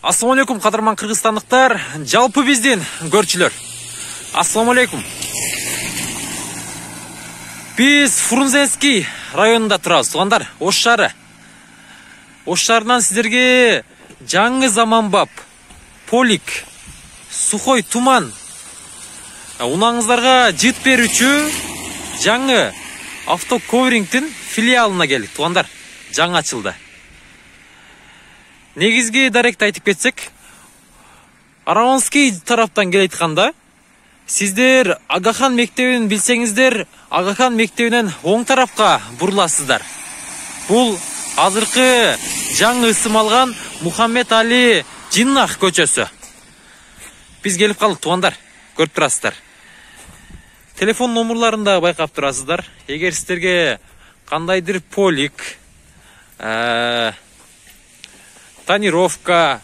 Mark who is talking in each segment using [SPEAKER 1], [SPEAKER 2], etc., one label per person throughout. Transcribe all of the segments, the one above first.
[SPEAKER 1] Ассаламу алейкум, кадырман кыргызстандыктар, жалпы биздин көрчүлөр. Ассаламу алейкум. Биз Фрунзенский районунда турабыз, туугандар. Ош шаары. Ош шаарынан сиздерге жаңы заманбап полик, сухой туман унаңыздарга жыт берүүчү жаңы автоковрингтин филиалына келдик, туугандар. Жаңы ачылды. Негизги даректи айтып кетсек, Араванский тараптан келайтканда, сиздер Агахан мектебин билсеңиздер, Агахан мектебинен оң тарапка буруласыздар. Бул азыркы жаңы ысым алган Мухаммед Али Джиннах көчөсү. Биз келип калдык, туугандар, көрүп турасыздар. Телефон номерларын да байкап турасыздар. Эгер сиздерге кандайдыр полик, тонировка,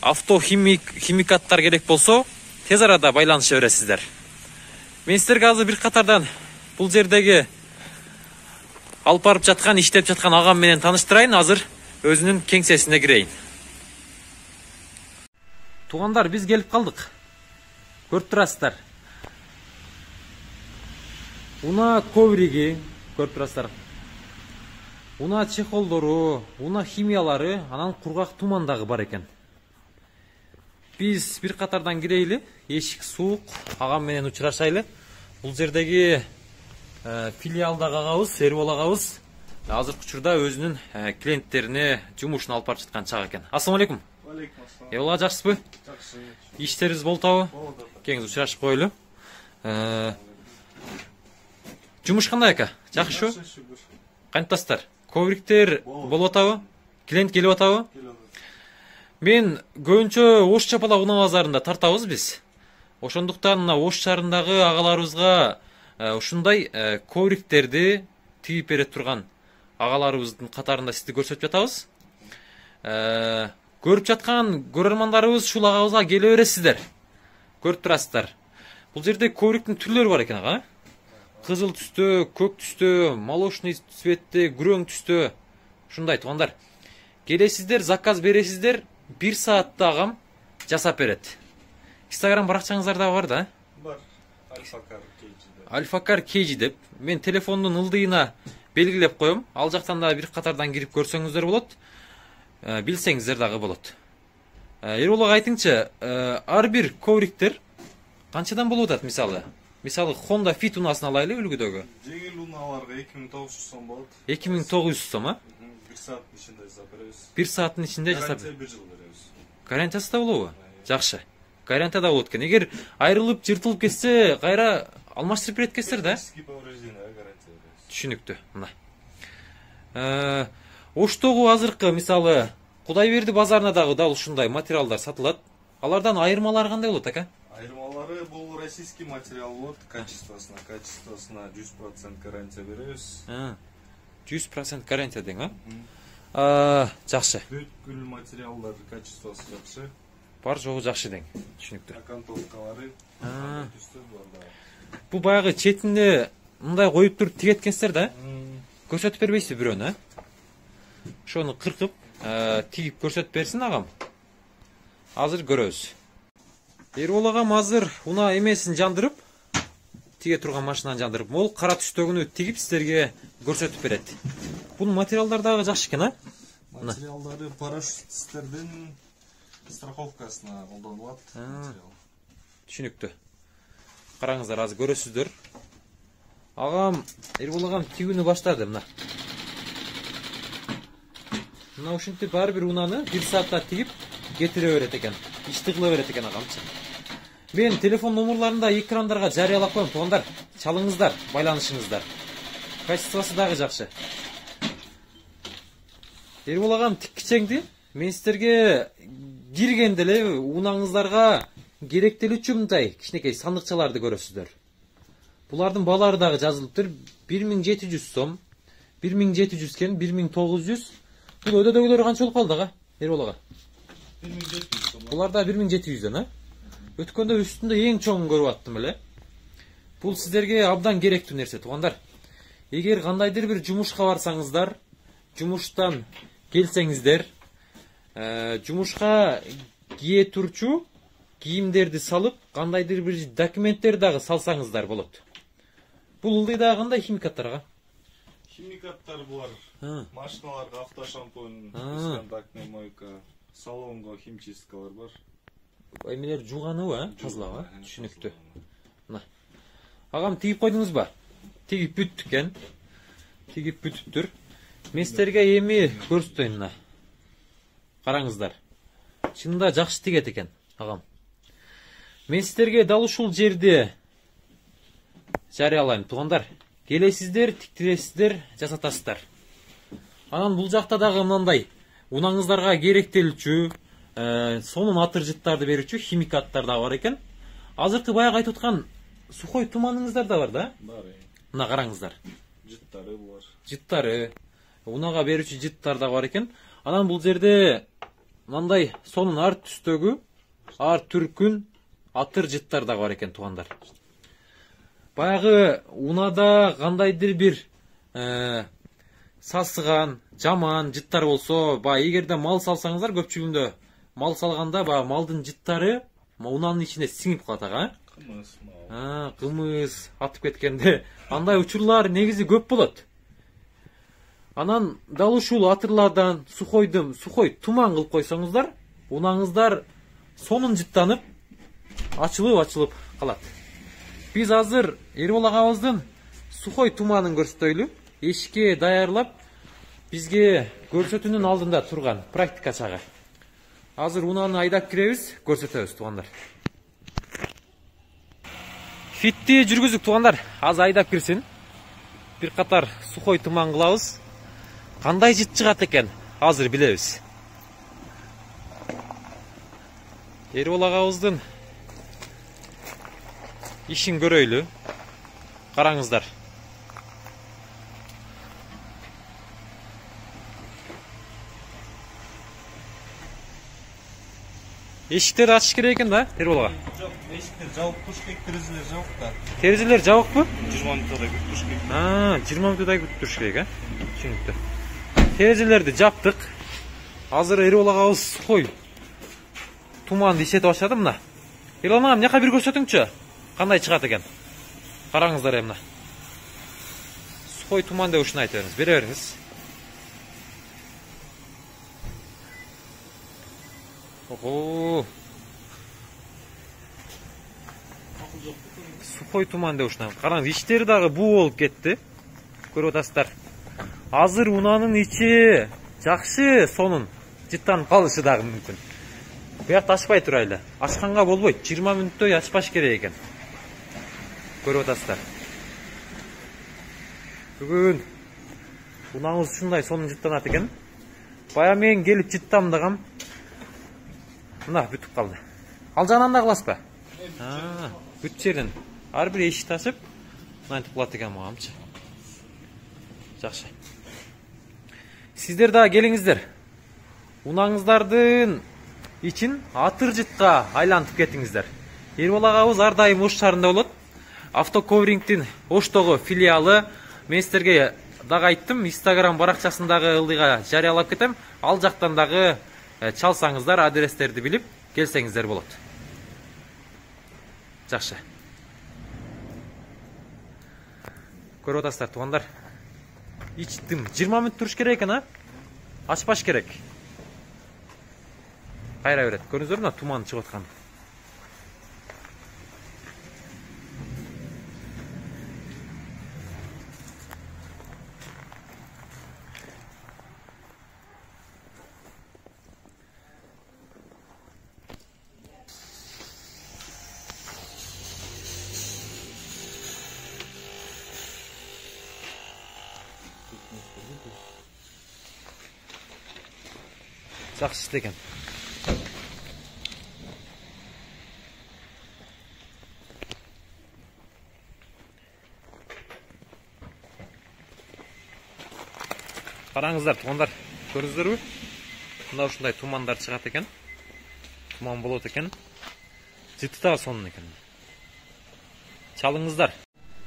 [SPEAKER 1] автохимикаттар керек болсо, тез арада байланыша бересиздер. Мен сиздерге азыр бир катардан бул жердеги алып барып жаткан, иштеп жаткан агам менен тааныштырайын, азыр өзүнүн кеңсесине кирейин. Туугандар, биз келип калдык. Көрүп турасыздар. Уна ковриги, көрүп турасыздар. Уна чехолдору, уна химиялары, анан кургак тумандагы бар экен. Биз бир катардан кирейли, эшик суук, агам менен учурашайлы. Бул жердеги филиалдагы агабыз, Эрбол агабыз азыркы учурда өзүнүн клиенттерине жумушун алып барып жаткан чак экен. Ассаламу алейкум.
[SPEAKER 2] Алейкум ассалам.
[SPEAKER 1] Эбола, жакшысызбы?
[SPEAKER 2] Жакшы.
[SPEAKER 1] Иштериңиз болтабы?
[SPEAKER 2] Болду.
[SPEAKER 1] Кеңиз учурашып коелу. Жумуш кандай ака? Жакшы? Кантасыздар? Ковриктер болуп атабы? Клиент келип атабы? Мен көбүнчө Ош Чапала унаа базарында тартабыз биз. Ошондуктан мына Ош шаарындагы агаларыбызга ушундай ковриктерди тигип бере турган агаларыбыздын катарында сизди көрсөтүп жатабыз. Көрүп жаткан көрөрмандарыбыз ушул агабызга келе бересиздер. Көрүп турасыздар. Бул жерде ковриктин түрлөрү бар экен, ага. Кызыл түстө, көк түстө, молочный цветте, күрөң түстө. Ушундай, туугандар. Келесиздер, заказ бересиздер, 1 саатта агам жасап берет. Instagram баракчаңыздарда бар да?
[SPEAKER 2] Бар. Альфакар Кейджи деп.
[SPEAKER 1] Альфакар Кейджи деп. Мен телефондун ылдыйына белгилеп коем. Ал жактан да бир катардан кирип көрсөңүздөр болот. Билсеңиздер дагы болот. Эрбол ага айтыңчы, ар бир ковриктер канчадан болуп атат, мисалы? Мисалы Honda Fit унасын алайлы үлгүдөгү.
[SPEAKER 2] Жеңил унааларга 2900 сом болот.
[SPEAKER 1] 2900 сом, а?
[SPEAKER 2] 1 сааттын ичинде жасап беребиз.
[SPEAKER 1] 1 сааттын ичинде жасап.
[SPEAKER 2] Гарантия 1 жыл беребиз.
[SPEAKER 1] Гарантиясы да болобу? Жакшы. Гарантия да болот экен. Эгер айрылып, жыртылып кетсе, кайра алмаштырып берет экенсиздер да?
[SPEAKER 2] Технический повреждение гарантия беребиз.
[SPEAKER 1] Түшүнүктүү. Мына. Оштогу азыркы, мисалы, Кудайберди базарында дагы дал ушундай материалдар сатылат. Алардан айырмалары кандай болот, ака?
[SPEAKER 2] Айырмалары бул российский материал болот, качествосуна 100% гарантия беребиз.
[SPEAKER 1] 100% гарантия дең, а? Жакшы.
[SPEAKER 2] Бүткүл материалдар качествосу жакшы.
[SPEAKER 1] Бар жогу жакшы дең. Түшүнүктүү.
[SPEAKER 2] Окантовкалары түстөр бар да.
[SPEAKER 1] Бу баягы четинде мындай коюп туруп тигеткенсиздер да? Көрсөтүп бербейсизби бирөөнү, а? Ошону кыркып, тигип көрсөтүп берсин агам. Азыр көрөбүз. Эрбол агам азыр унаа эмесин жандырып, тиге турган машинаны жандырып, мол кара түстөгүнү тигип сиздерге көрсөтүп берет. Бунун материалдары дагы жакшы экен, а?
[SPEAKER 2] Материалдары парашютистердин страховкасына колдонулат материал.
[SPEAKER 1] Түшүнүктүү. Караңыздар, азыр көрөсүздөр. Агам, Эрбол агам тигүүнү баштады мына. Мына ушинтип ар бир унааны 1 саатта тигип кетире берет экен. Ишти кыла берет экен агамчы. Мен телефон номерларында экрандарга жарыялап коем, туугандар. Чалыңыздар, байланышыңыздар. Качествосу дагы жакшы. Эрбол агам тиккичеңди. Мен сиздерге киргенде эле унаңыздарга керектелүүчү мындай кичинекей сандыкчаларды көрөсүздөр. Булардын баалары дагы жазылыптыр. 1700 сом, 1700 кен, 1900. Бул өдөдөгүлөр канча болуп калды ага? Эрбол ага.
[SPEAKER 2] 1700 сом.
[SPEAKER 1] Булар да 1700ден, а? Өткөндө үстүндө эң чоңун көрүп аттым эле. Бул сиздерге абдан керектүү нерсе, туугандар. Эгер кандайдыр бир жумушка барсаңыздар, жумуштан келсеңиздер, жумушка кие турчу кийимдерди салып, кандайдыр бир документтер дагы салсаңыздар болот. Бул ылдыйда кандай химикаттарга?
[SPEAKER 2] Химикаттар булар. Машиналарга автошампунь, контактный мойка, салонго химчисткалар бар.
[SPEAKER 1] Эмелер жууганыбы, тазалабы? Түшүнүктүү. Мына. Агам тигип койдуңузбу? Тигип бүттүк экен. Тигип бүтүптүр. Мен силерге эми көрсөтөйүн мына. Караңыздар. Чынында жакшы тигет экен, агам. Мен силерге дал ушул жерди жарыялайм, туугандар. Келесиздер, тиктиресиздер, жасатасыздар. Анан бул жакта дагы мындай унаңыздарга керектелчү, сонун атыр жыттарды берүүчү химикаттар да бар экен. Азыркы баягы айтып аткан сухой туманыңыздар да бар да?
[SPEAKER 2] Бар.
[SPEAKER 1] Мына караңыздар.
[SPEAKER 2] Жыттары бар.
[SPEAKER 1] Жыттары, унага берүүчү жыттар да бар экен. Анан бул жерде мындай сонун ар түстөгү, ар түркүн атыр жыттар да бар экен, туугандар. Баягы унада кандайдыр бир сасыган, жаман жыттар болсо, эгерде мал салсаңыздар, көпчүлүгүндө мал салганда малдын жыттары унанын ичине сиңип калат ага. Кымыз атып кеткенде андай учурлар негизи көп болот. Анан дал ушул атырлардан сухой туман кылып койсоңуздар, унаңыздар сонун жыттанып, ачылып калат. Биз азыр Эрбол агабыздын сухой туманын көрсөтөйлү. Эшикке даярлап, бизге көрсөтүүнүн алдында турган практика чагы. Азыр унаны айдап киребиз, көрсөтөбүз, туугандар. Фитти жүргүздүк, туугандар. Азыр айдап кирсин. Бир катар сухой туман кылабыз. Кандай жыт чыгат экен, азыр билебиз. Эрбол агабыздын ишин көрөйлү. Караңыздар. Эшиктерди ачыш керек экен да, Эрбол ага?
[SPEAKER 2] Жок, эшиктер жабык туруш керек, терезелер жабык да.
[SPEAKER 1] Терезелер жабыкпы?
[SPEAKER 2] 20 мүнөттөй күтүп туруш керек.
[SPEAKER 1] 20 мүнөттөй күтүп туруш керек, Түшүнүктүү. Терезелерди жаптык. Азыр Эрбол агабыз сухой туманды ишетип баштады мына. Эрбол агам, мына бир көрсөтүңчү. Кандай чыгат экен? Караңыздар мына. Сухой туман деп ушуну айтып бериңиз. Бере бериңиз. Ого. Сухой туман деп ушуну. Караңыз, иштери дагы буу болуп кетти. Көрүп атасыздар. Азыр унанын ичи жакшы сонун жыттанып калышы дагы мүмкүн. Буякты ачпай турайлы. Ачканга болбойт. 20 мүнөттөй ачпаш керек экен. Көрүп атасыздар. Бүгүн унаңыз ушундай сонун жыттанат экен. Бая мен келип жыттамдагам. Мына бүтүп калды. Ал жагынан да кыласызбы? Бүт жерден ар бир эшикти ачып, мынтип кылат экен мамчы. Жакшы. Сиздер дагы келиңиздер. Унаңыздардын ичин атыр жытка айлантып кетиңиздер. Эрбол агабыз ар дайым Ош шаарында болот. Автоковрингтин Оштогу филиалы. Мен сиздерге дагы айттым, Instagram баракчасындагы ылдыйга жарыялап кетем. Ал жактан дагы чалсаңыздар, адрестерди билип келсеңиздер болот. Жакшы. Көрүп атасыздар, туугандар. Ичтим 20 мүнөт туруш керек экен, ачпаш керек. Кайра берет. Көрүңүздөр мына туман чыгып аткан. Жакшы иштеген. Караңыздар, туугандар, көрүңүздөрбү? Мына ушундай тумандар чыгат экен. Туман болот экен. Жыты да сонун экен. Чалыңыздар.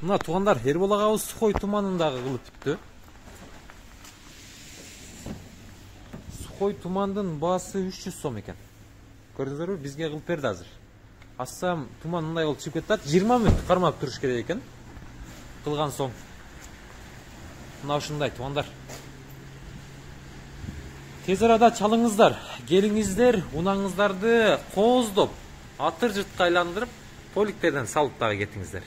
[SPEAKER 1] Мына туугандар, Эрбол агабыз сухой туманын дагы кылып бүттү. кой тумандын баасы 300 сом экен. Көрдүңүзбү? Бизге кылып берди азыр. Ассам туман мындай болуп чыгып кетет. 20 мүнөт кармап туруш керек экен. Кылган соң. Мына ушундай тумандар. Тез арада чалыңыздар, келиңиздер, унаңыздарды кооздоп, атыр жыртка айландырып, поликтерден салып дагы кетиңиздер.